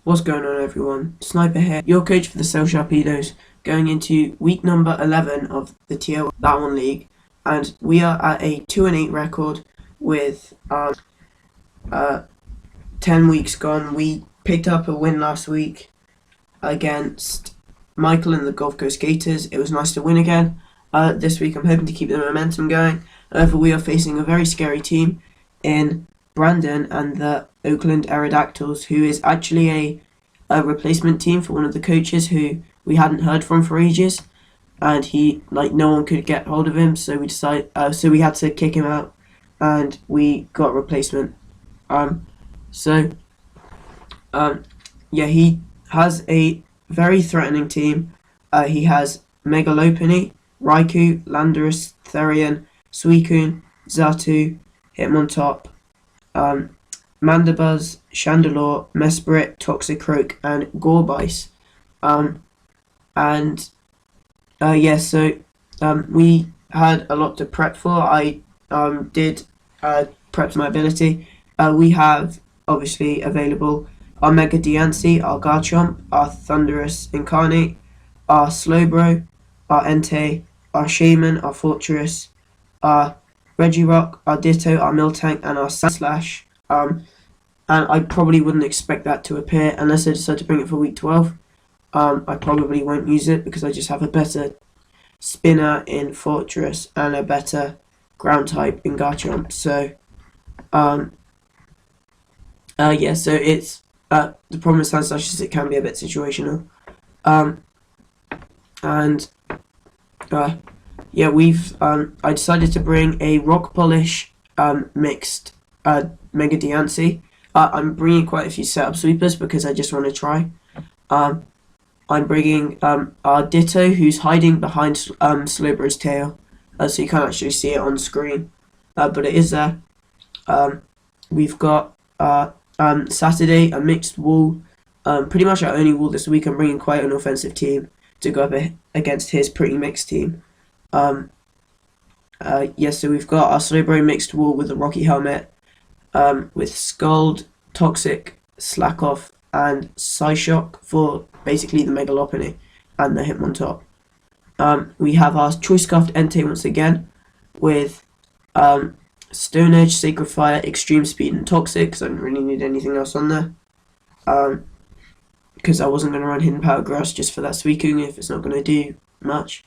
What's going on, everyone? Sniper here, your coach for the Sharpedos, going into week number 11 of the TOL That One League, and we are at a 2-8 record with 10 weeks gone. We picked up a win last week against Michael and the Gulf Coast Gators. It was nice to win again. This week I'm hoping to keep the momentum going. However, we are facing a very scary team in Brandon and the Oakland Aerodactyls, who is actually a replacement team for one of the coaches who we hadn't heard from for ages, and no one could get hold of him, so we had to kick him out, and we got a replacement. He has a very threatening team. He has Megalopony, Raikou, Landorus, Therian, Suicune, Xatu, Hitmontop, Mandibuzz, Chandelure, Mesprit, Toxicroak, and Gorebyss. We had a lot to prep for. I did prep my ability. We have obviously available our Mega Diancie, our Garchomp, our Thundurus Incarnate, our Slowbro, our Entei, our Shaman, our Fortress, our Regirock, our Ditto, our Miltank, and our Sandslash. And I probably wouldn't expect that to appear unless I decide to bring it for week 12. I probably won't use it because I just have a better spinner in Fortress and a better ground type in Garchomp. So it's the problem with Sandslash is it can be a bit situational. I decided to bring a Rock Polish mixed Mega Diancie. I'm bringing quite a few setup sweepers because I just want to try. I'm bringing our Ditto, who's hiding behind Slowbro's tail, so you can't actually see it on screen, but it is there. We've got Saturday, a mixed Wool, pretty much our only Wool this week. I'm bringing quite an offensive team to go up against his pretty mixed team. So we've got our Slowbro mixed Wool with a Rocky Helmet, with Scald, Toxic, Slackoff, and Psyshock for basically the Megalopony and the Hitmontop. We have our Choice Scarfed Entei once again with Stone Edge, Sacred Fire, Extreme Speed, and Toxic, because I didn't really need anything else on there. Because I wasn't going to run Hidden Power Grass just for that Suicune if it's not going to do much.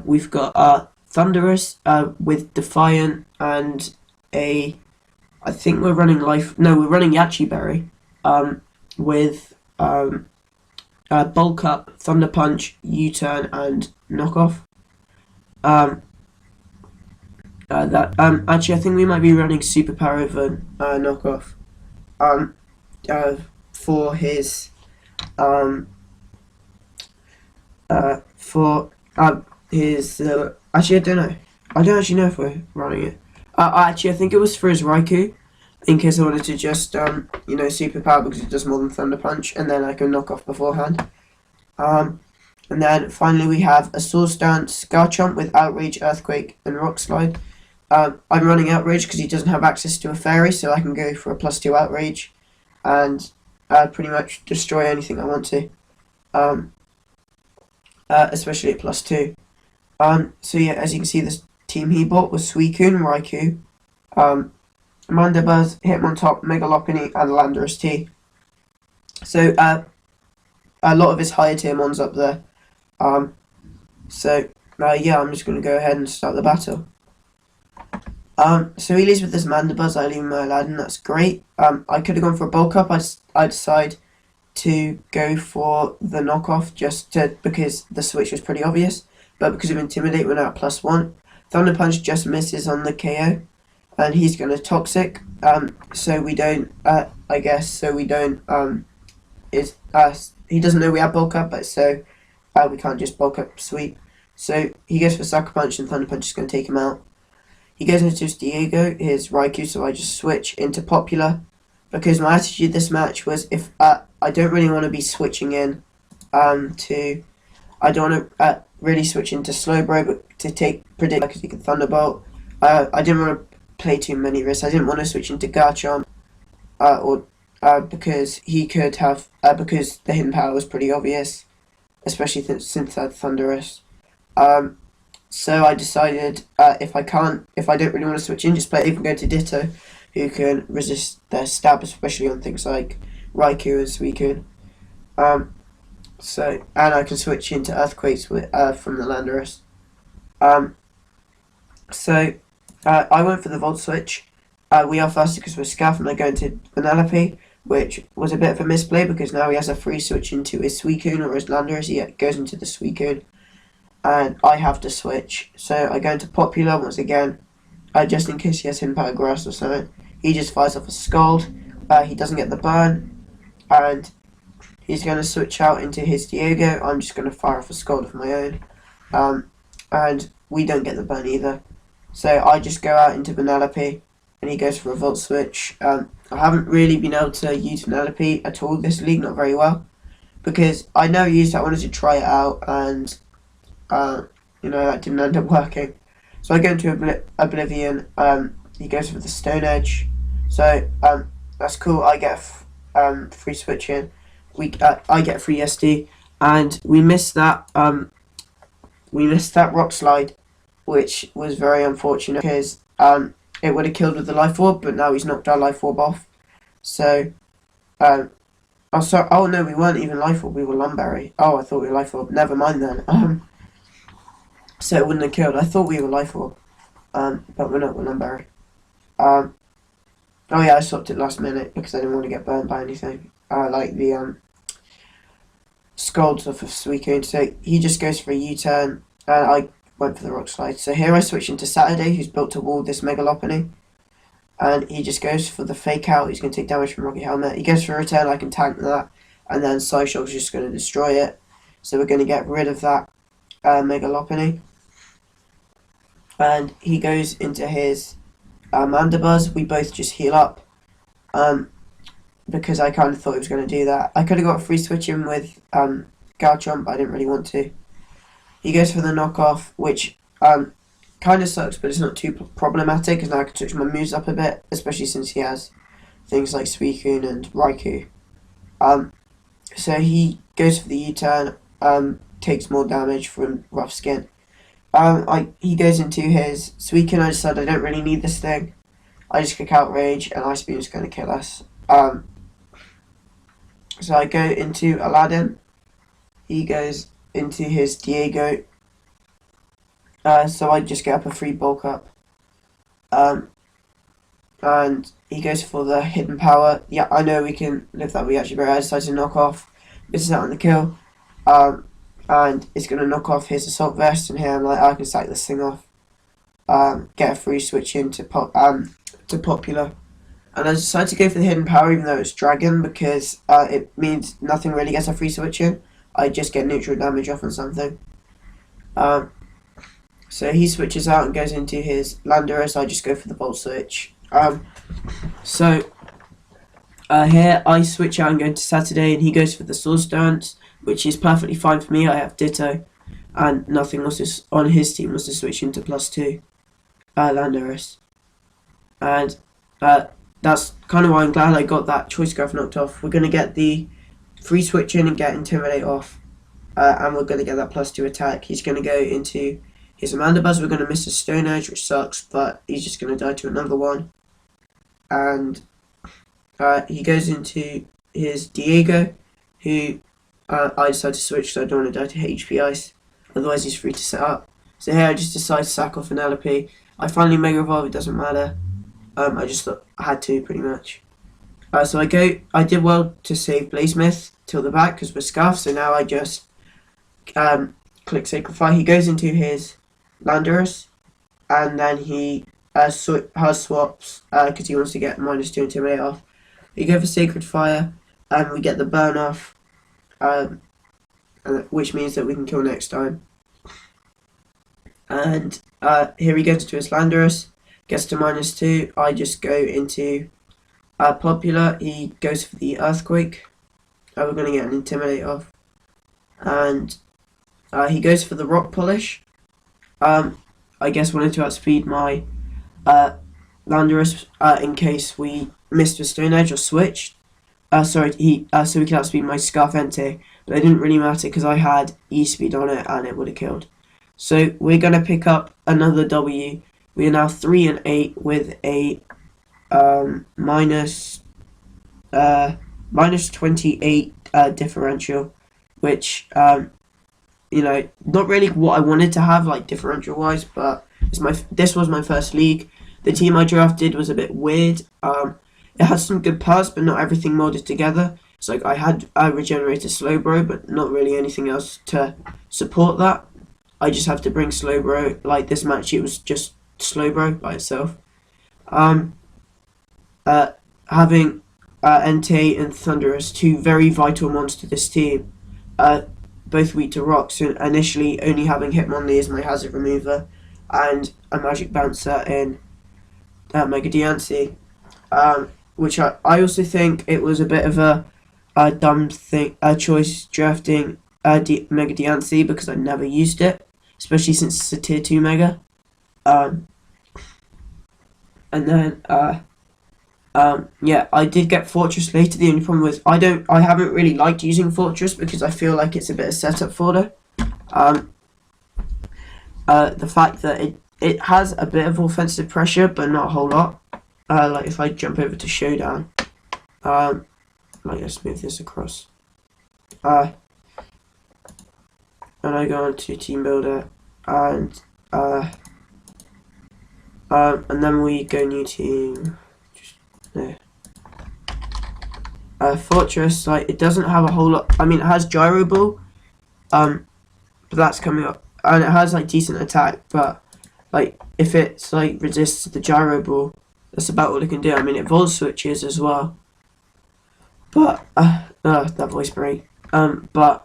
We've got our Thundurus with Defiant and I think we're running we're running Yachi Berry with Bulk Up, Thunder Punch, U-Turn, and Knockoff. Actually, I think we might be running Superpower over Knockoff for his actually, I don't know. I don't actually know if we're running it. Actually, I think it was for his Raikou, in case I wanted to just, Superpower because it does more than Thunder Punch, and then I can knock off beforehand. And then finally we have a Swords Dance Garchomp with Outrage, Earthquake, and Rock Slide. I'm running Outrage because he doesn't have access to a Fairy, so I can go for a +2 Outrage and pretty much destroy anything I want to, especially at +2. As you can see, this team he bought was Suicune, Raikou, Mandibuzz, Hitmontop, Megalopony, and Landorus T. So a lot of his higher tier mons up there. I'm just going to go ahead and start the battle. So he leads with this Mandibuzz. I leave my Aladdin. That's great. I could have gone for a Bulk Up. I decide to go for the knockoff because the switch was pretty obvious. But because of Intimidate, we're now at +1. Thunder Punch just misses on the KO, and he's going to Toxic. He doesn't know we have Bulk Up, but we can't just Bulk Up sweep. So he goes for Sucker Punch, and Thunder Punch is going to take him out. He goes into his Diego, his Raikou, so I just switch into Popular, because my attitude this match was if I don't really want to be switching in I don't want to really switch into Slowbro, but to predict because he can Thunderbolt. I didn't want to play too many risks. I didn't want to switch into Garchomp or because he could have because the hidden power was pretty obvious, especially since I had Thunderous. So I decided if I don't really want to switch in, just play even go to Ditto, who can resist their stab, especially on things like Raikou and Suicune. And I can switch into Earthquakes with from the Landorus. I went for the Volt Switch. We are faster because we're Scaff, and I go into Vanellope, which was a bit of a misplay because now he has a free switch into his Suicune or his Landorus. He goes into the Suicune, and I have to switch. So I go into Popular once again, just in case he has Hidden Power Grass or something. He just fires off a Scald. He doesn't get the burn, and he's going to switch out into his Diego. I'm just going to fire off a Scald of my own, and we don't get the burn either. So I just go out into Vanellope, and he goes for a Volt Switch. I haven't really been able to use Vanellope at all this league, not very well, because I never used it. I wanted to try it out, and that didn't end up working. So I go into Oblivion. He goes for the Stone Edge. So that's cool. I get free switch in. I get free SD, and we missed that. We missed that Rock Slide, which was very unfortunate because it would have killed with the Life Orb, but now he's knocked our Life Orb off. So, oh no, we weren't even Life Orb. We were Lumberry. Oh, I thought we were Life Orb. Never mind then. So it wouldn't have killed. I thought we were Life Orb, but we're not. We're Lumberry. Oh yeah, I swapped it last minute because I didn't want to get burned by anything. Like the Scalds off of Suicune. So he just goes for a U-turn, and I went for the Rock Slide. So here I switch into Saturday, who's built to wall this Mega Lopunny, and he just goes for the Fake Out. He's going to take damage from Rocky Helmet. He goes for a return. I can tank that, and then Psyshock's just going to destroy it. So we're going to get rid of that Mega Lopunny, and he goes into his Mandibuzz. We both just heal up, because I kind of thought he was going to do that. I could have got a free switch in with Garchomp, but I didn't really want to. He goes for the knockoff, which kind of sucks, but it's not too problematic because now I can switch my moves up a bit, especially since he has things like Suicune and Raikou. So he goes for the U-turn, takes more damage from Rough Skin. He goes into his Suicune. I decided I don't really need this thing. I just kick out Rage, and Ice Beam is going to kill us. So I go into Aladdin. He goes into his Diego. So I just get up a free bulk up. And he goes for the Hidden Power. Yeah, I know we can live that. We actually very. I decided to knock off. Misses out on the kill. And it's going to knock off his Assault Vest, and here I'm like, I can sack this thing off. Get a free switch into Popular. And I decided to go for the Hidden Power even though it's Dragon because it means nothing really gets a free switch in. I just get neutral damage off on something. So he switches out and goes into his Landorus. I just go for the Volt Switch. Here I switch out and go into Saturday, and he goes for the Swords Dance, which is perfectly fine for me. I have Ditto, and nothing else on his team was to switch into +2 Landorus. And that's kind of why I'm glad I got that Choice Scarf knocked off. We're going to get the free switch in and get Intimidate off, and we're going to get that +2 attack. He's going to go into his Mandibuzz. We're going to miss a Stone Edge, which sucks, but he's just going to die to another one. And he goes into his Diego, who I decided to switch so I don't want to die to HP Ice, otherwise he's free to set up. So here I just decide to sack off an LP. I finally Mega Evolve, it doesn't matter. I just thought I had to, pretty much. So I did well to save Blazemith till the back because we're Scarf, so now I just click Sacred Fire. He goes into his Landorus, and then he has swaps because he wants to get -2 Intimidate off. You go for Sacred Fire, and we get the burn off, which means that we can kill next time. And here he goes to his Landorus, gets to -2. I just go into Popular. He goes for the Earthquake. We're going to get an Intimidate off. And he goes for the Rock Polish. I guess wanted to outspeed my Landorus in case we missed a Stone Edge or switched. so he could outspeed my Scarf Entei, but it didn't really matter because I had E-speed on it and it would have killed. So we're going to pick up another W. We are now 3 and 8 with a minus 28 differential, which you know, not really what I wanted to have, like, differential wise, but this was my first league. The team I drafted was a bit weird. It had some good parts, but not everything molded together. It's like I had a regenerator Slowbro, but not really anything else to support that. I just have to bring Slowbro. Like this match, it was just Slowbro by itself. Having Entei and Thunderous, two very vital mons to this team, both weak to rocks. So initially, only having Hitmonlee as my hazard remover and a Magic Bouncer in Mega Diancie, which I also think it was a bit of a dumb choice drafting Mega Diancie because I never used it, especially since it's a tier 2 Mega. And then yeah, I did get Fortress later. The only problem was I haven't really liked using Fortress because I feel like it's a bit of setup fodder. The fact that it has a bit of offensive pressure, but not a whole lot. Like if I jump over to Showdown, like let's move this across. And I go into Team Builder, and then we go new team. There. Fortress, like it doesn't have a whole lot. I mean, it has Gyro Ball, but that's coming up, and it has like decent attack. But like if it's like resists the Gyro Ball, that's about all it can do. I mean, it Volt Switches as well. But that voice break. Like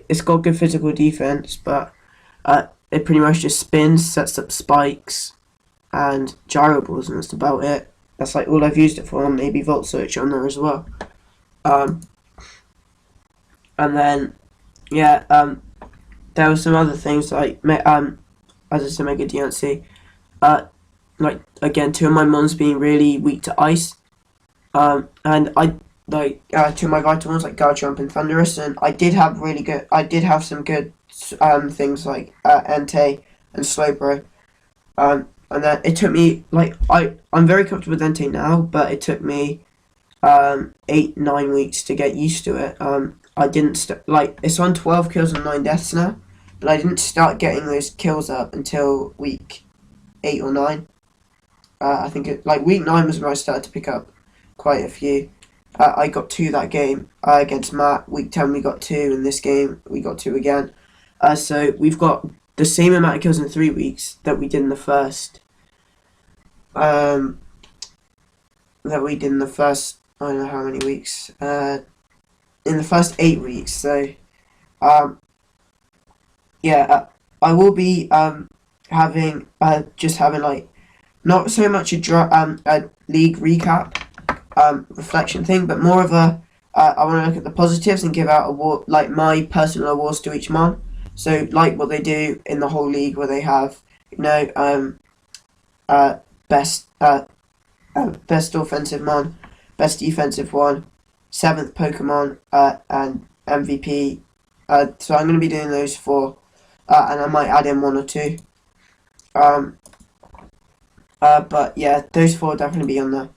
it's got good physical defense, but it pretty much just spins, sets up spikes, and Gyro Balls, and that's about it. That's like all I've used it for, and maybe Volt Switch on there as well. And then yeah, there were some other things like as I said, Mega Diancie. Like again, two of my mons being really weak to ice. And I like two of my vital ones like Garchomp and Thunderous, and I did have some good things like Entei and Slowbro. And then it took me, like, I'm very comfortable with Entei now, but it took me 8-9 weeks to get used to it. I didn't like it's on 12 kills and 9 deaths now, but I didn't start getting those kills up until week 8 or 9. I think week 9 was when I started to pick up quite a few. I got 2 that game against Matt. Week 10 we got 2, in this game we got 2 again. So we've got the same amount of kills in 3 weeks that we did in the first. I don't know how many weeks. In the first 8 weeks. So, yeah, I will be having like not so much a league recap reflection thing, but more of a I want to look at the positives and give out award, like my personal awards to each mon. So like what they do in the whole league, where they have, you know, best offensive mon, best defensive one, 7th Pokemon, and MVP. So I'm going to be doing those 4, and I might add in 1 or 2. But yeah, those 4 will definitely be on there.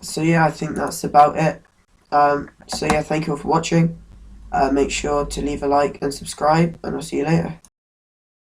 So yeah, I think that's about it. So yeah, thank you all for watching. Make sure to leave a like and subscribe, and I'll see you later.